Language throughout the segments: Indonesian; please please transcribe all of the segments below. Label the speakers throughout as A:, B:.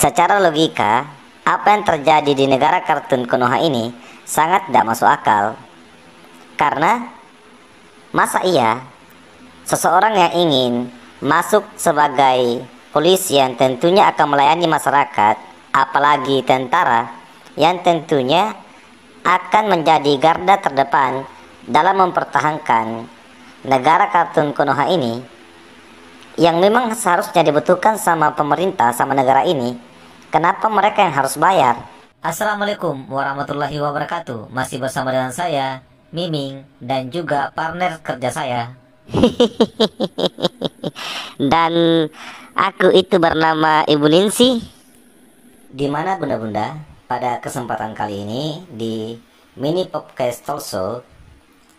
A: Secara logika, apa yang terjadi di negara kartun Konoha ini sangat tidak masuk akal. Karena masa iya seseorang yang ingin masuk sebagai polisi yang tentunya akan melayani masyarakat, apalagi tentara yang tentunya akan menjadi garda terdepan dalam mempertahankan negara kartun Konoha ini, yang memang seharusnya dibutuhkan sama pemerintah sama negara ini, kenapa mereka yang harus bayar? Assalamualaikum warahmatullahi wabarakatuh. Masih bersama dengan saya, Miming, dan juga partner kerja saya. Dan aku itu bernama Ibu Ninsi. Dimana bunda-bunda, pada kesempatan kali ini di mini podcast talkshow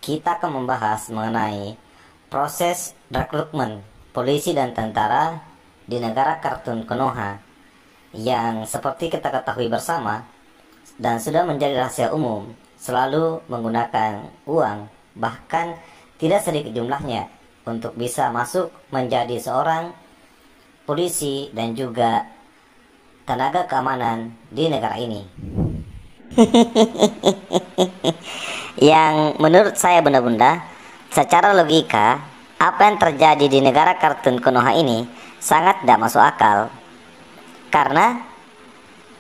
A: kita akan membahas mengenai proses rekrutmen polisi dan tentara di negara kartun Konoha yang seperti kita ketahui bersama dan sudah menjadi rahasia umum, selalu menggunakan uang, bahkan tidak sedikit jumlahnya untuk bisa masuk menjadi seorang polisi dan juga tenaga keamanan di negara ini. Yang menurut saya bunda-bunda, secara logika, apa yang terjadi di negara kartun Konoha ini sangat tidak masuk akal. Karena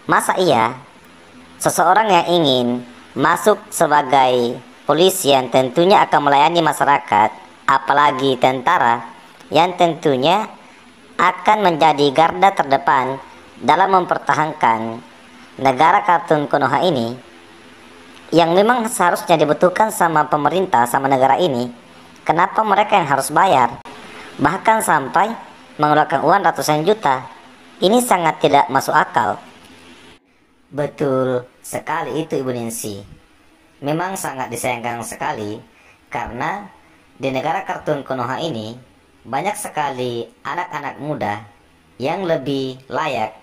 A: masa iya seseorang yang ingin masuk sebagai polisi yang tentunya akan melayani masyarakat, apalagi tentara yang tentunya akan menjadi garda terdepan dalam mempertahankan negara kartun Konoha ini, yang memang seharusnya dibutuhkan sama pemerintah sama negara ini, kenapa mereka yang harus bayar? Bahkan sampai mengeluarkan uang ratusan juta. Ini sangat tidak masuk akal. Betul sekali itu Ibu Ninsi. Memang sangat disayangkan sekali karena di negara kartun Konoha ini banyak sekali anak-anak muda yang lebih layak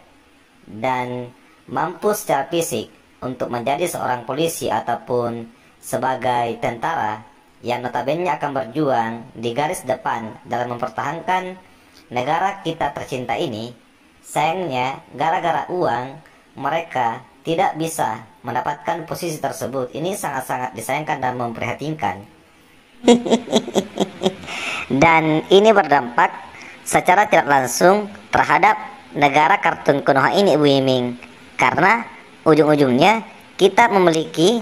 A: dan mampu secara fisik untuk menjadi seorang polisi ataupun sebagai tentara yang notabene akan berjuang di garis depan dalam mempertahankan negara kita tercinta ini. Sayangnya gara-gara uang mereka tidak bisa mendapatkan posisi tersebut. Ini sangat-sangat disayangkan dan memprihatinkan. Dan ini berdampak secara tidak langsung terhadap negara kartun Konoha ini Ibu Yiming, karena ujung-ujungnya kita memiliki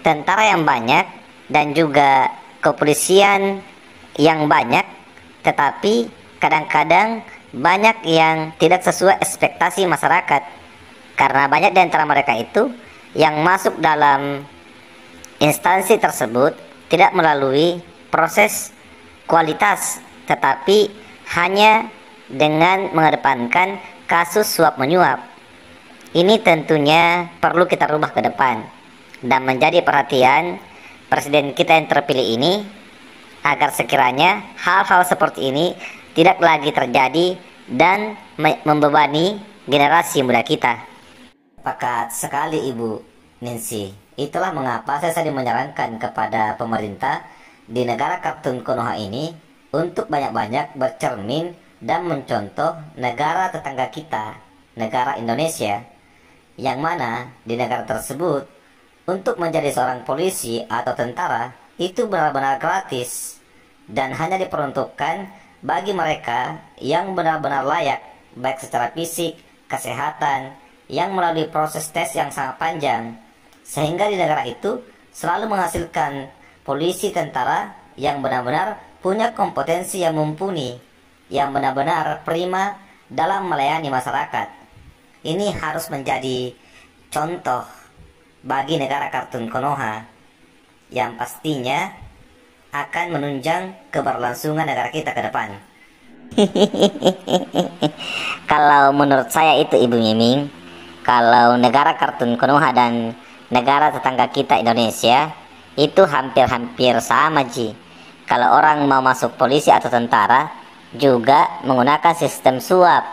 A: tentara yang banyak dan juga kepolisian yang banyak, tetapi kadang-kadang banyak yang tidak sesuai ekspektasi masyarakat, karena banyak di antara mereka itu yang masuk dalam instansi tersebut tidak melalui proses kualitas, tetapi hanya dengan mengedepankan kasus suap menyuap. Ini tentunya perlu kita rubah ke depan dan menjadi perhatian presiden kita yang terpilih ini, agar sekiranya hal-hal seperti ini tidak lagi terjadi dan membebani generasi muda kita. Sepakat sekali Ibu Ninsi. Itulah mengapa saya sering menyarankan kepada pemerintah di negara kartun Konoha ini untuk banyak-banyak bercermin dan mencontoh negara tetangga kita, negara Indonesia, yang mana di negara tersebut untuk menjadi seorang polisi atau tentara itu benar-benar gratis dan hanya diperuntukkan bagi mereka yang benar-benar layak, baik secara fisik, kesehatan, yang melalui proses tes yang sangat panjang, sehingga di negara itu selalu menghasilkan polisi tentara yang benar-benar punya kompetensi yang mumpuni, yang benar-benar prima dalam melayani masyarakat. Ini harus menjadi contoh bagi negara kartun Konoha yang pastinya akan menunjang keberlangsungan negara kita ke depan. Kalau menurut saya itu Ibu Miming, kalau negara kartun Konoha dan negara tetangga kita Indonesia itu hampir-hampir sama Ji. Kalau orang mau masuk polisi atau tentara juga menggunakan sistem suap.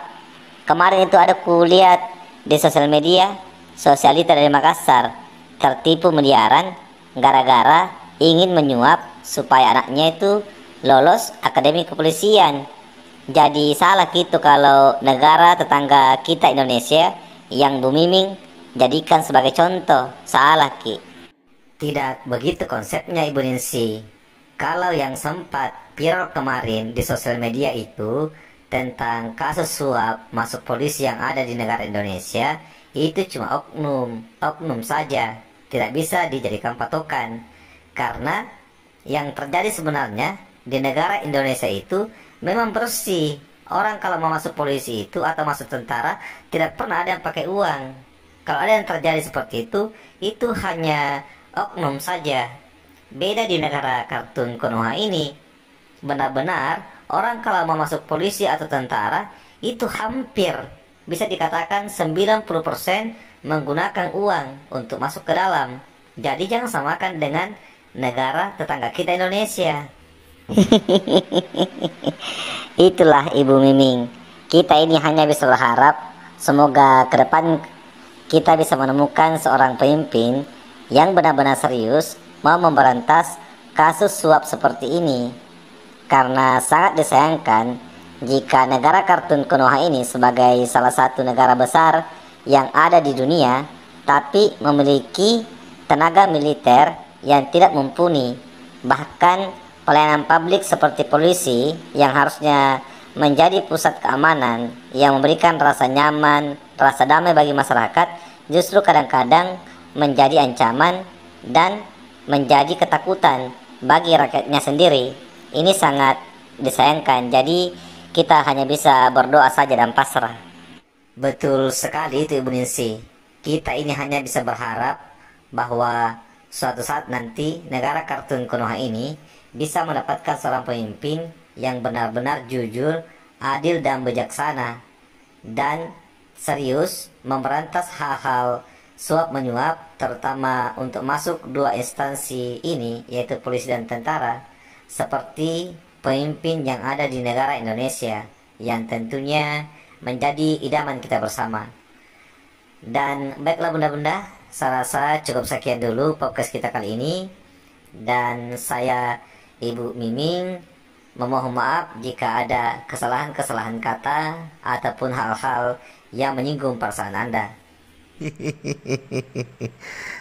A: Kemarin itu ada kulihat di sosial media, sosialita dari Makassar tertipu miliaran gara-gara ingin menyuap supaya anaknya itu lolos akademi kepolisian. Jadi salah gitu kalau negara tetangga kita Indonesia yang Bu Miming jadikan sebagai contoh. Salah Ki. Tidak begitu konsepnya Ibu Ningsi. Kalau yang sempat viral kemarin di sosial media itu tentang kasus suap masuk polisi yang ada di negara Indonesia, itu cuma oknum saja, tidak bisa dijadikan patokan. Karena yang terjadi sebenarnya di negara Indonesia itu memang bersih. Orang kalau mau masuk polisi itu atau masuk tentara tidak pernah ada yang pakai uang. Kalau ada yang terjadi seperti itu hanya oknum saja. Beda di negara kartun Konoha ini. Benar-benar orang kalau mau masuk polisi atau tentara itu hampir bisa dikatakan 90% menggunakan uang untuk masuk ke dalam. Jadi jangan samakan dengan negara tetangga kita Indonesia. Itulah Ibu Miming. Kita ini hanya bisa berharap semoga ke depan kita bisa menemukan seorang pemimpin yang benar-benar serius mau memberantas kasus suap seperti ini. Karena sangat disayangkan jika negara kartun Konoha ini sebagai salah satu negara besar yang ada di dunia, tapi memiliki tenaga militer yang tidak mumpuni. Bahkan pelayanan publik seperti polisi yang harusnya menjadi pusat keamanan yang memberikan rasa nyaman, rasa damai bagi masyarakat, justru kadang-kadang menjadi ancaman dan menjadi ketakutan bagi rakyatnya sendiri. Ini sangat disayangkan. Jadi kita hanya bisa berdoa saja dan pasrah. Betul sekali itu Ibu Ningsi. Kita ini hanya bisa berharap bahwa suatu saat nanti negara kartun Konoha ini bisa mendapatkan seorang pemimpin yang benar-benar jujur, adil dan bijaksana, dan serius memberantas hal-hal suap menyuap, terutama untuk masuk dua instansi ini, yaitu polisi dan tentara, seperti pemimpin yang ada di negara Indonesia, yang tentunya menjadi idaman kita bersama. Dan baiklah bunda-bunda, saya rasa cukup sekian dulu podcast kita kali ini. Dan saya Ibu Miming memohon maaf jika ada kesalahan-kesalahan kata ataupun hal-hal yang menyinggung perasaan Anda.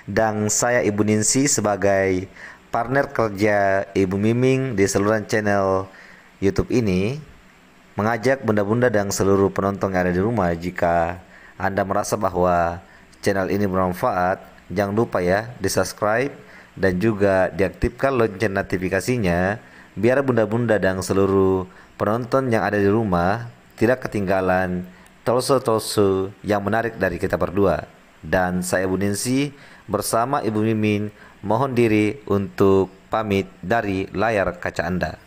B: Dan saya Ibu Ningsi sebagai partner kerja Ibu Miming di seluruh channel YouTube ini mengajak bunda-bunda dan seluruh penonton yang ada di rumah, jika Anda merasa bahwa channel ini bermanfaat, jangan lupa ya di subscribe dan juga diaktifkan lonceng notifikasinya biar bunda-bunda dan seluruh penonton yang ada di rumah tidak ketinggalan talk-show yang menarik dari kita berdua. Dan saya Ibu Ningsi bersama Ibu Mimin mohon diri untuk pamit dari layar kaca Anda.